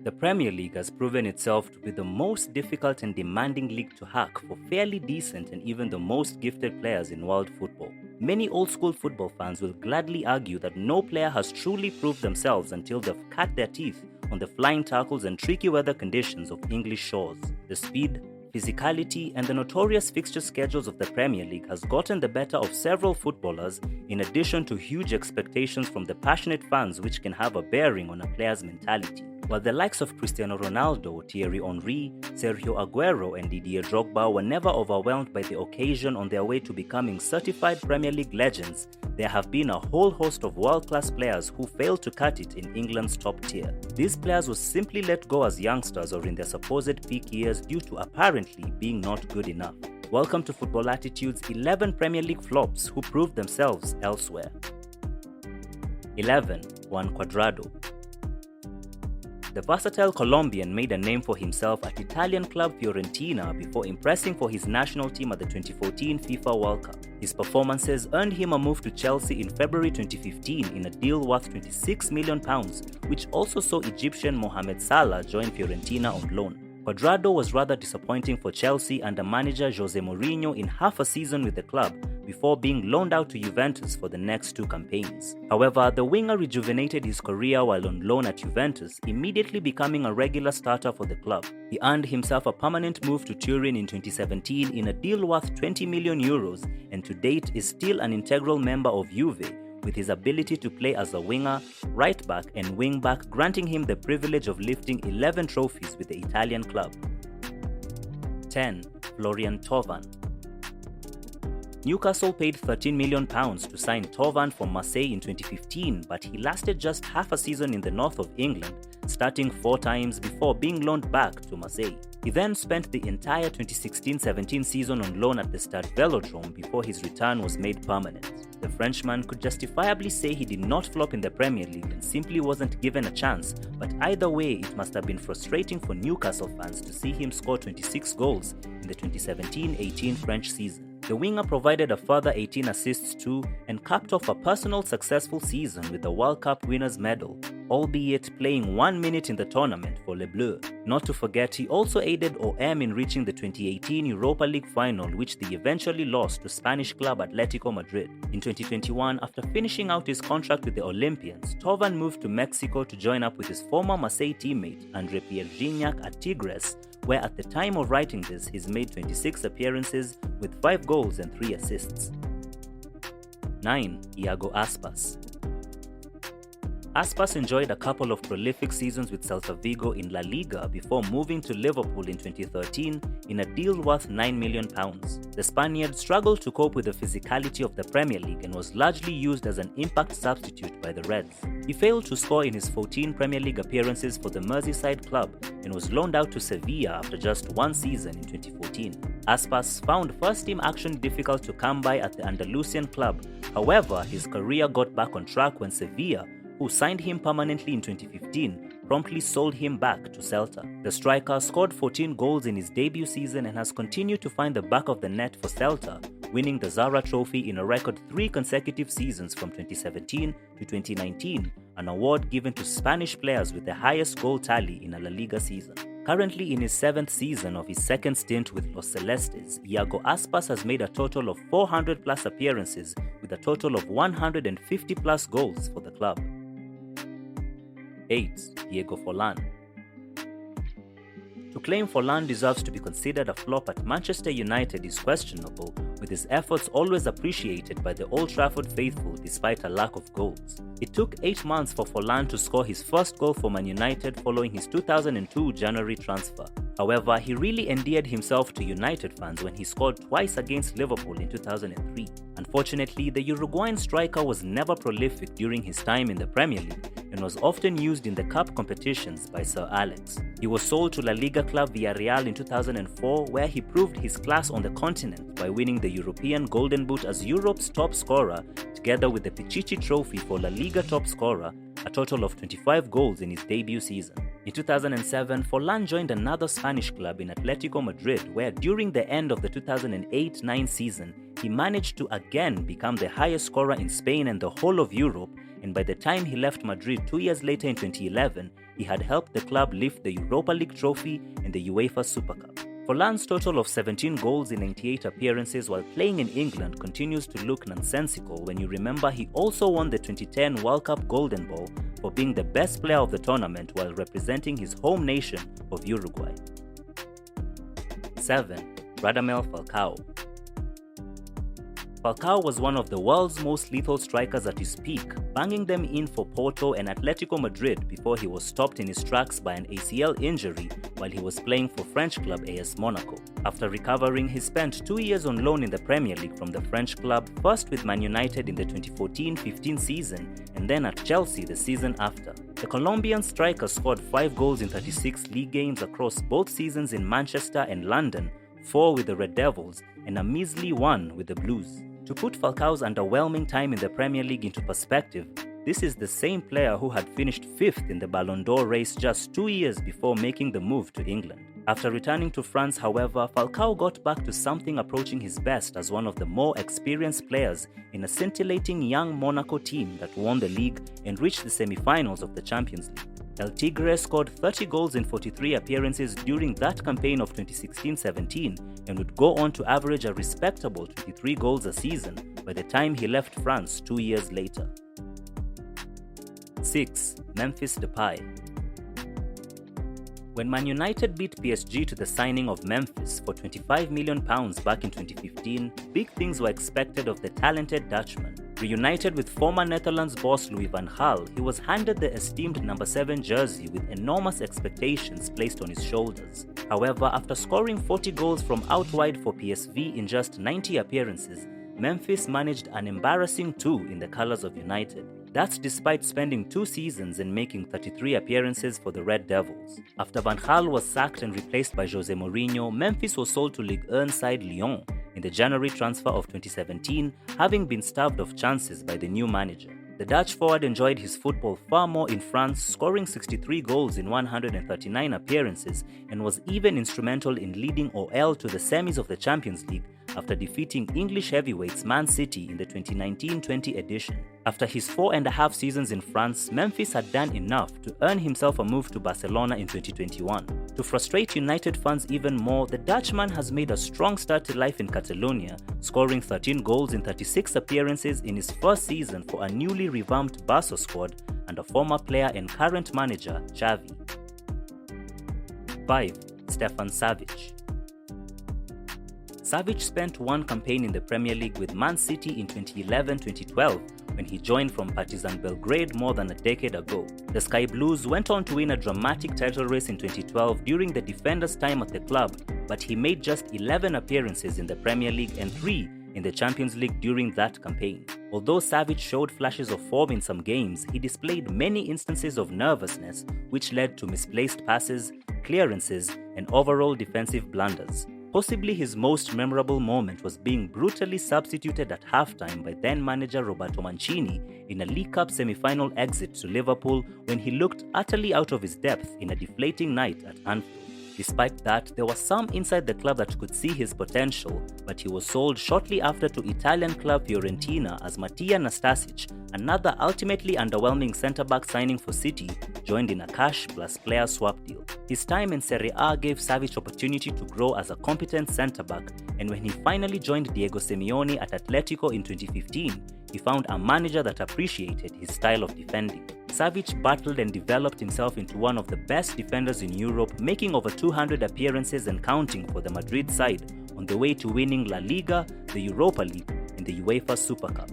The Premier League has proven itself to be the most difficult and demanding league to hack for fairly decent and even the most gifted players in world football. Many old-school football fans will gladly argue that no player has truly proved themselves until they've cut their teeth on the flying tackles and tricky weather conditions of English shores. The speed, physicality, and the notorious fixture schedules of the Premier League has gotten the better of several footballers, in addition to huge expectations from the passionate fans which can have a bearing on a player's mentality. While the likes of Cristiano Ronaldo, Thierry Henry, Sergio Aguero, and Didier Drogba were never overwhelmed by the occasion on their way to becoming certified Premier League legends, there have been a whole host of world-class players who failed to cut it in England's top tier. These players were simply let go as youngsters or in their supposed peak years due to apparently being not good enough. Welcome to Football Attitude's 11 Premier League flops who proved themselves elsewhere. 11. Juan Cuadrado. The versatile Colombian made a name for himself at Italian club Fiorentina before impressing for his national team at the 2014 FIFA World Cup. His performances earned him a move to Chelsea in February 2015 in a deal worth £26 million, which also saw Egyptian Mohamed Salah join Fiorentina on loan. Cuadrado was rather disappointing for Chelsea under manager Jose Mourinho in half a season with the club before being loaned out to Juventus for the next two campaigns. However, the winger rejuvenated his career while on loan at Juventus, immediately becoming a regular starter for the club. He earned himself a permanent move to Turin in 2017 in a deal worth €20 million and to date is still an integral member of Juve, with his ability to play as a winger, right back and wing back granting him the privilege of lifting 11 trophies with the Italian club. 10. Florian Thauvin. Newcastle paid £13 million to sign Thauvin from Marseille in 2015, but he lasted just half a season in the north of England, starting 4 times before being loaned back to Marseille. He then spent the entire 2016-17 season on loan at the Stade Velodrome before his return was made permanent. The Frenchman could justifiably say he did not flop in the Premier League and simply wasn't given a chance, but either way it must have been frustrating for Newcastle fans to see him score 26 goals in the 2017-18 French season. The winger provided a further 18 assists too and capped off a personal successful season with the World Cup winners' medal, albeit playing 1 minute in the tournament for Les Bleus. Not to forget, he also aided OM in reaching the 2018 Europa League final, which they eventually lost to Spanish club Atletico Madrid. In 2021, after finishing out his contract with the Olympians, Thauvin moved to Mexico to join up with his former Marseille teammate Andre Pierre Gignac at Tigres, where at the time of writing this, he's made 26 appearances with 5 goals and 3 assists. 9. Iago Aspas. Aspas enjoyed a couple of prolific seasons with Celta Vigo in La Liga before moving to Liverpool in 2013 in a deal worth £9 million. The Spaniard struggled to cope with the physicality of the Premier League and was largely used as an impact substitute by the Reds. He failed to score in his 14 Premier League appearances for the Merseyside club and was loaned out to Sevilla after just 1 season in 2014. Aspas found first-team action difficult to come by at the Andalusian club. However, his career got back on track when Sevilla, who signed him permanently in 2015, promptly sold him back to Celta. The striker scored 14 goals in his debut season and has continued to find the back of the net for Celta, winning the Zara Trophy in a record 3 consecutive seasons from 2017 to 2019, an award given to Spanish players with the highest goal tally in a La Liga season. Currently in his 7th season of his second stint with Los Celestes, Iago Aspas has made a total of 400+ appearances with a total of 150+ goals for the club. 8. Diego Forlan. To claim Forlan deserves to be considered a flop at Manchester United is questionable, with his efforts always appreciated by the Old Trafford faithful despite a lack of goals. It took 8 months for Forlan to score his first goal for Man United following his 2002 January transfer. However, he really endeared himself to United fans when he scored twice against Liverpool in 2003. Unfortunately, the Uruguayan striker was never prolific during his time in the Premier League and was often used in the cup competitions by Sir Alex. He was sold to La Liga club Villarreal in 2004, where he proved his class on the continent by winning the European Golden Boot as Europe's top scorer, together with the Pichichi Trophy for La Liga top scorer, a total of 25 goals in his debut season. In 2007, Forlan joined another Spanish club in Atletico Madrid, where during the end of the 2008-9 season, he managed to again become the highest scorer in Spain and the whole of Europe, and by the time he left Madrid 2 years later in 2011, he had helped the club lift the Europa League trophy and the UEFA Super Cup. Forlan's total of 17 goals in 98 appearances while playing in England continues to look nonsensical when you remember he also won the 2010 World Cup Golden Ball for being the best player of the tournament while representing his home nation of Uruguay. 7. Radamel Falcao. Falcao was one of the world's most lethal strikers at his peak, banging them in for Porto and Atletico Madrid before he was stopped in his tracks by an ACL injury while he was playing for French club AS Monaco. After recovering, he spent 2 years on loan in the Premier League from the French club, first with Man United in the 2014-15 season and then at Chelsea the season after. The Colombian striker scored 5 goals in 36 league games across both seasons in Manchester and London, 4 with the Red Devils and a measly 1 with the Blues. To put Falcao's underwhelming time in the Premier League into perspective, this is the same player who had finished 5th in the Ballon d'Or race just 2 years before making the move to England. After returning to France, however, Falcao got back to something approaching his best as one of the more experienced players in a scintillating young Monaco team that won the league and reached the semi-finals of the Champions League. El Tigre scored 30 goals in 43 appearances during that campaign of 2016-17 and would go on to average a respectable 23 goals a season by the time he left France 2 years later. 6. Memphis Depay. When Man United beat PSG to the signing of Memphis for £25 million back in 2015, big things were expected of the talented Dutchman. Reunited with former Netherlands boss Louis van Gaal, he was handed the esteemed number 7 jersey with enormous expectations placed on his shoulders. However, after scoring 40 goals from out wide for PSV in just 90 appearances, Memphis managed an embarrassing 2 in the colours of United. That's despite spending 2 seasons and making 33 appearances for the Red Devils. After Van Gaal was sacked and replaced by Jose Mourinho, Memphis was sold to Ligue 1 side Lyon in the January transfer of 2017, having been starved of chances by the new manager. The Dutch forward enjoyed his football far more in France, scoring 63 goals in 139 appearances and was even instrumental in leading OL to the semis of the Champions League after defeating English heavyweights Man City in the 2019-20 edition. After his 4.5 seasons in France, Memphis had done enough to earn himself a move to Barcelona in 2021. To frustrate United fans even more, the Dutchman has made a strong start to life in Catalonia, scoring 13 goals in 36 appearances in his first season for a newly revamped Barca squad under former player and current manager Xavi. 5. Stefan Savic. Savic spent one campaign in the Premier League with Man City in 2011-2012 when he joined from Partizan Belgrade more than a decade ago. The Sky Blues went on to win a dramatic title race in 2012 during the defender's time at the club, but he made just 11 appearances in the Premier League and 3 in the Champions League during that campaign. Although Savic showed flashes of form in some games, he displayed many instances of nervousness which led to misplaced passes, clearances, and overall defensive blunders. Possibly his most memorable moment was being brutally substituted at halftime by then-manager Roberto Mancini in a League Cup semi-final exit to Liverpool when he looked utterly out of his depth in a deflating night at Anfield. Despite that, there was some inside the club that could see his potential, but he was sold shortly after to Italian club Fiorentina as Mattia Nastasic, another ultimately underwhelming centre-back signing for City, joined in a cash plus player swap deal. His time in Serie A gave Savic opportunity to grow as a competent centre-back, and when he finally joined Diego Simeone at Atletico in 2015, he found a manager that appreciated his style of defending. Savic battled and developed himself into one of the best defenders in Europe, making over 200 appearances and counting for the Madrid side, on the way to winning La Liga, the Europa League, and the UEFA Super Cup.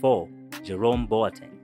4. Jerome Boateng.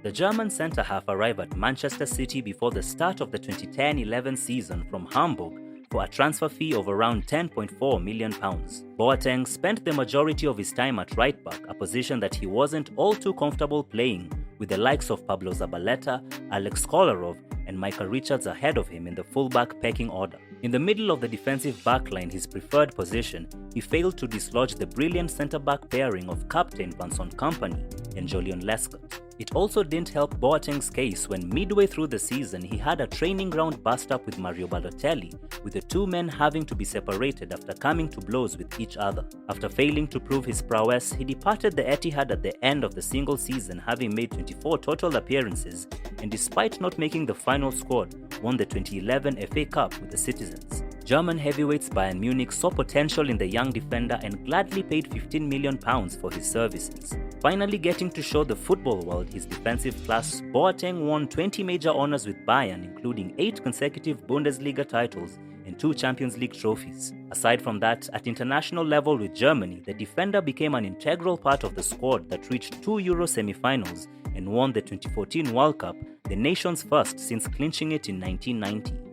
The German centre-half arrived at Manchester City before the start of the 2010-11 season from Hamburg for a transfer fee of around £10.4 million. Boateng spent the majority of his time at right-back, a position that he wasn't all too comfortable playing, with the likes of Pablo Zabaleta, Alex Kolarov, and Michael Richards ahead of him in the full-back pecking order. In the middle of the defensive backline, his preferred position, he failed to dislodge the brilliant centre-back pairing of captain Vincent Kompany and Julian Lescott. It also didn't help Boateng's case when midway through the season he had a training ground bust-up with Mario Balotelli, with the two men having to be separated after coming to blows with each other. After failing to prove his prowess, he departed the Etihad at the end of the single season, having made 24 total appearances, and despite not making the final squad, won the 2011 FA Cup with the Citizens. German heavyweights Bayern Munich saw potential in the young defender and gladly paid £15 million for his services. Finally getting to show the football world his defensive class, Boateng won 20 major honours with Bayern, including 8 consecutive Bundesliga titles and 2 Champions League trophies. Aside from that, at international level with Germany, the defender became an integral part of the squad that reached 2 Euro semi-finals and won the 2014 World Cup, the nation's first since clinching it in 1990.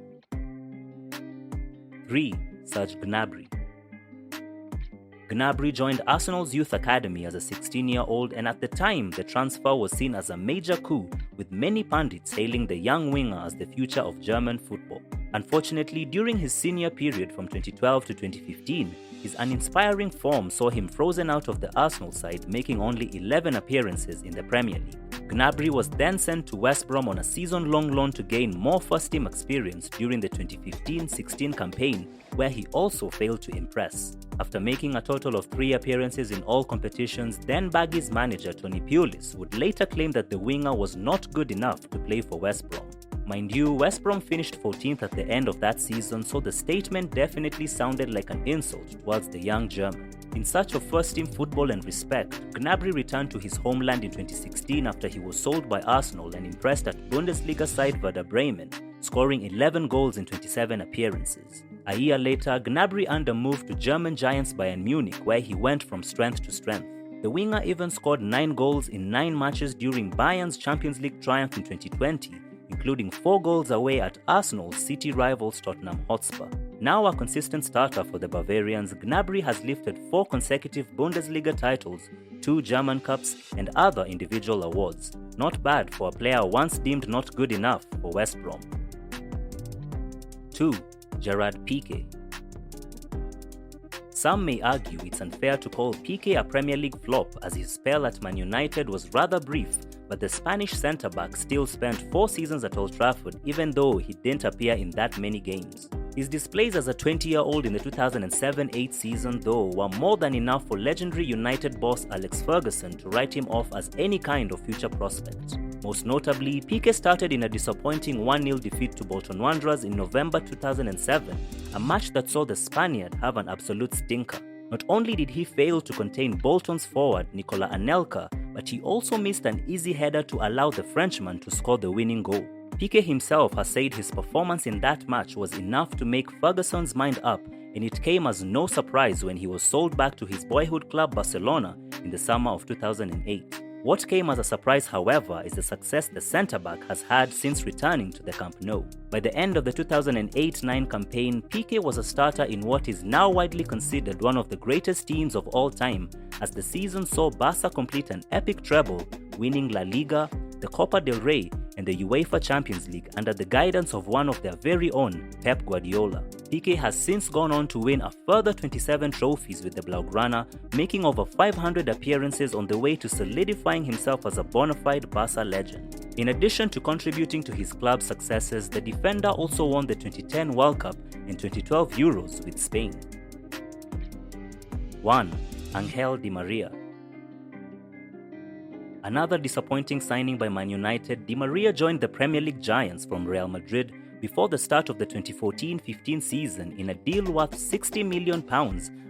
3. Serge Gnabry. Gnabry joined Arsenal's youth academy as a 16-year-old, and at the time, the transfer was seen as a major coup, with many pundits hailing the young winger as the future of German football. Unfortunately, during his senior period from 2012 to 2015, his uninspiring form saw him frozen out of the Arsenal side, making only 11 appearances in the Premier League. Gnabry was then sent to West Brom on a season-long loan to gain more first-team experience during the 2015-16 campaign, where he also failed to impress. After making a total of 3 appearances in all competitions, then Baggies manager Tony Pulis would later claim that the winger was not good enough to play for West Brom. Mind you, West Brom finished 14th at the end of that season, so the statement definitely sounded like an insult towards the young German. In search of first-team football and respect, Gnabry returned to his homeland in 2016 after he was sold by Arsenal and impressed at Bundesliga side Werder Bremen, scoring 11 goals in 27 appearances. A year later, Gnabry earned a move to German giants Bayern Munich, where he went from strength to strength. The winger even scored 9 goals in 9 matches during Bayern's Champions League triumph in 2020, including 4 goals away at Arsenal's city rivals Tottenham Hotspur. Now a consistent starter for the Bavarians, Gnabry has lifted 4 consecutive Bundesliga titles, 2 German Cups, and other individual awards. Not bad for a player once deemed not good enough for West Brom. 2. Gerard Piqué. Some may argue it's unfair to call Piqué a Premier League flop, as his spell at Man United was rather brief, but the Spanish centre-back still spent 4 seasons at Old Trafford, even though he didn't appear in that many games. His displays as a 20-year-old in the 2007-8 season, though, were more than enough for legendary United boss Alex Ferguson to write him off as any kind of future prospect. Most notably, Piqué started in a disappointing 1-0 defeat to Bolton Wanderers in November 2007, a match that saw the Spaniard have an absolute stinker. Not only did he fail to contain Bolton's forward Nicola Anelka, but he also missed an easy header to allow the Frenchman to score the winning goal. Piqué himself has said his performance in that match was enough to make Ferguson's mind up, and it came as no surprise when he was sold back to his boyhood club Barcelona in the summer of 2008. What came as a surprise, however, is the success the centre-back has had since returning to the Camp Nou. By the end of the 2008-9 campaign, Piqué was a starter in what is now widely considered one of the greatest teams of all time, as the season saw Barca complete an epic treble, winning La Liga, the Copa del Rey, and the UEFA Champions League under the guidance of one of their very own, Pep Guardiola. Piqué has since gone on to win a further 27 trophies with the Blaugrana, making over 500 appearances on the way to solidifying himself as a bona fide Barca legend. In addition to contributing to his club's successes, the defender also won the 2010 World Cup and 2012 Euros with Spain. 1. Angel Di Maria. Another disappointing signing by Man United, Di Maria joined the Premier League giants from Real Madrid before the start of the 2014-15 season in a deal worth £60 million,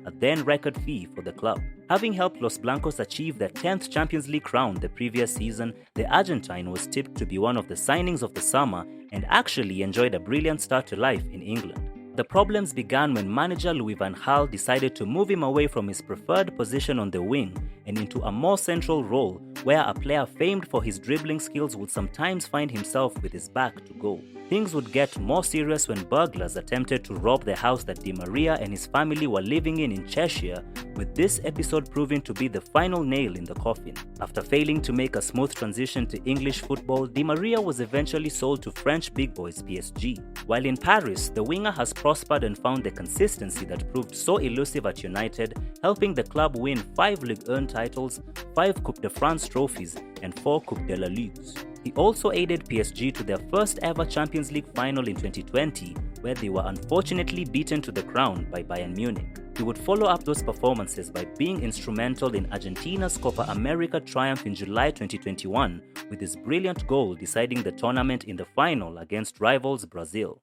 a then record fee for the club. Having helped Los Blancos achieve their 10th Champions League crown the previous season, the Argentine was tipped to be one of the signings of the summer and actually enjoyed a brilliant start to life in England. The problems began when manager Louis van Gaal decided to move him away from his preferred position on the wing and into a more central role where a player famed for his dribbling skills would sometimes find himself with his back to goal. Things would get more serious when burglars attempted to rob the house that Di Maria and his family were living in Cheshire, with this episode proving to be the final nail in the coffin. After failing to make a smooth transition to English football, Di Maria was eventually sold to French big boys PSG. While in Paris, the winger has prospered and found the consistency that proved so elusive at United, helping the club win 5 Ligue 1 titles, 5 Coupe de France trophies, and 4 Coupe de la Ligue. He also aided PSG to their first ever Champions League final in 2020, where they were unfortunately beaten to the crown by Bayern Munich. He would follow up those performances by being instrumental in Argentina's Copa America triumph in July 2021, with his brilliant goal deciding the tournament in the final against rivals Brazil.